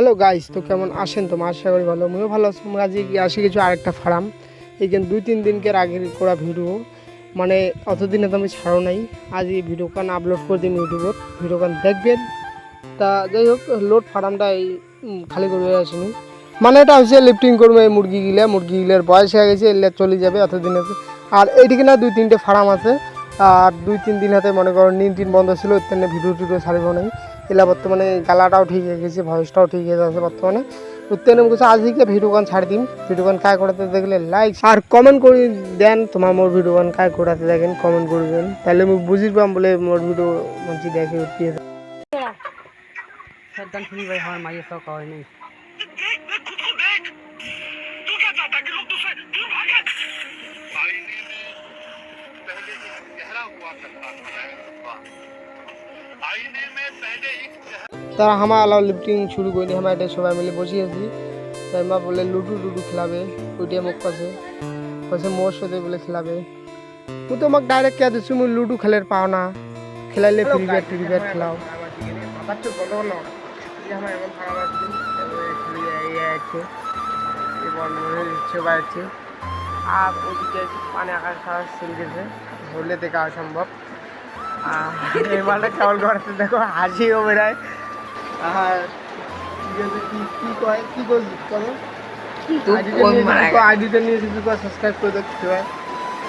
Hello guys, তো কেমন আছেন? তো আশা করি ভালো, আমিও ভালো আছি। আজকে আসি কিছু আরেকটা ফার্ম, এইখানে 2-3 দিনকের আগের করা ভিডিও, মানে অতদিনে তো আমি ছাড়ো নাই। আজ এই ভিডিওখান আপলোড করে দিন ইউটিউবত, ভিডিওখান দেখবেন। তা যাই হোক, লোড ফার্মটা এই খালি করে আসেনি, মানে এটা হচ্ছে লিফটিং করবো এই মুরগিগুলার বয়স হয়ে গেছে, এলে চলে যাবে অতদিনে। আর এইদিকে না 2-3টে ফার্ম আছে, আর 2-3 দিন হাতে মনে করো নিন বন্ধ ছিল, ওই ভিডিও টিডিও ছাড়িব নাই। এলা বর্তমানে গালাটাও ঠিক হয়ে গেছে, ভয়েসটাও ঠিক হয়ে যাচ্ছে বর্তমানে। উত্তেনে কিছু আজকে ভিডিওগান ছাড়ি দিম। ভিডিওগান কায় করাতে দেখলে লাইক আর কমেন্ট করে দেন, তোমার মোর ভিডিওগান কায় করাতে দেখেন, কমেন্ট করবেন, তাহলে আমি বুঝি পাম বলে মোর ভিডিও মঞ্চি দেখে উঠিয়ে সরদান শুনি ভাই আমার মাইয়ে সব খাওয়াই নেই। তারা হামা আলাও লিফটিং শুরু করে হামা এটা সবাই মিলে বসিয়েছি। তাই মা বলে লুডু টুডু খেলাবে, ওইটা মোক কাছে মোর সাথে বলে খেলাবে। ও তো আমাকে ডাইরেক্ট কে দিচ্ছি, মুই লুডু খেলের পাও না, খেলাইলে ফ্রি ফায়ার খেলাও। আর ওদিকে পানি আকাশ খাওয়া চলে গেছে, ধরলে দেখা অসম্ভব। এই মালটা কেমন করছে দেখো, হাসিও বেড়ায়। আর কি কয় কি করছি করো, আইডিটা নিয়ে যদি সাবস্ক্রাইব করে দেখতে হয়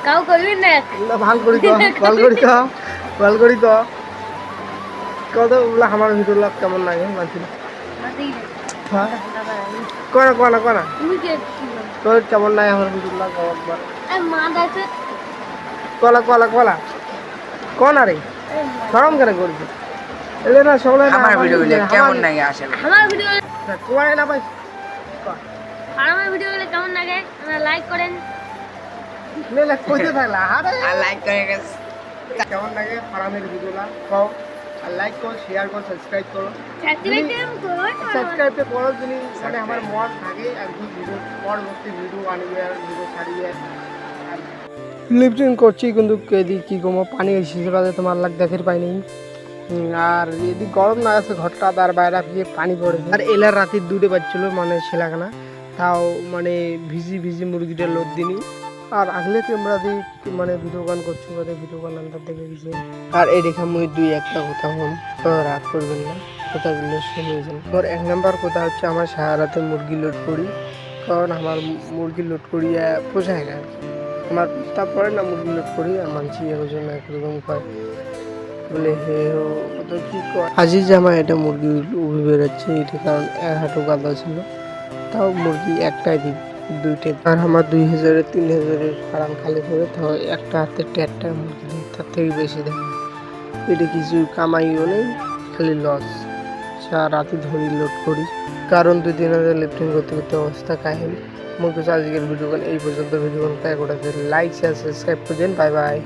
কাউ করবি না ভাল করি তো কত ওগুলো আমার ভিতর লাভ কেমন লাগে মানছি হ্যাঁ কনা তোর কেমন লাগে আমার ভিতর লাভ একবার কলা কনা রে গরম কেন করছি এলে না সবাই আমার ভিডিও কেমন লাগে আসলে আমার ভিডিও কোয়াই না ভাই আমার ভিডিওগুলো কেমন লাগে লাইক করেন, লে কইতে থাকলা আরে আর লাইক করে গেছে। কেমন লাগে ফার্মের ভিডিওলা কও, আর লাইক করো, শেয়ার করো, সাবস্ক্রাইব করো। সাবস্ক্রাইব করো যদি মানে আমার মন থাকে আর কি ভিডিও পরবর্তী ভিডিও আনবে আর ভিডিও ছাড়িয়ে। লিফটিং করছি কিন্তু এদিকে কি কমো পানি এসেছে বাদে তোমার লাগ দেখের পাইনি। আর এদিকে গরম না আছে ঘরটা, আর বাইরে গিয়ে পানি পড়েছে। আর এলার রাতে 2টে বাজছিল, মানে ছেলাখানা তাও মানে ভিজি মুরগিটা লোদ দিনি। আর আগলে তোমরা মানে ভিডিও গান করছো বাদে ভিডিও গান আনতে দেখে গেছে। আর এই দেখা মুই 2-1টা কথা হন, তো রাগ করবেন না, কথাগুলো শুনে যান। তোর 1 নাম্বার কথা হচ্ছে আমার সারাতে মুরগি লোড করি, কারণ আমার মুরগি লোড করিয়া পোষায় না। আমার তারপরে না মুরগি লোড করি আর মানছি এর জন্য একরকম কয় বলে হে হো তো কি কয় আজি যে আমার এটা মুরগি উঠে বেরোচ্ছে, এটা কারণ 1 হাঁটু গাদা ছিল, তাও মুরগি একটাই দিই 2টে। আর আমার 2000-3000 ফার্ম খালি করে তাও একটা হাতে 4টা মুরগি দিই, তার থেকে বেশি দেয়। এটা কিছু কামাইও নেই, খালি লস। রাতে ধরি লোড করি, কারণ 2-3 হাজার লিফটিং করতে করতে অবস্থা কাহিল। মুখ আজকের ভিডিও এই পর্যন্ত। ভিডিও লাইক শেয়ার সাবস্ক্রাইব করবেন। Bye bye.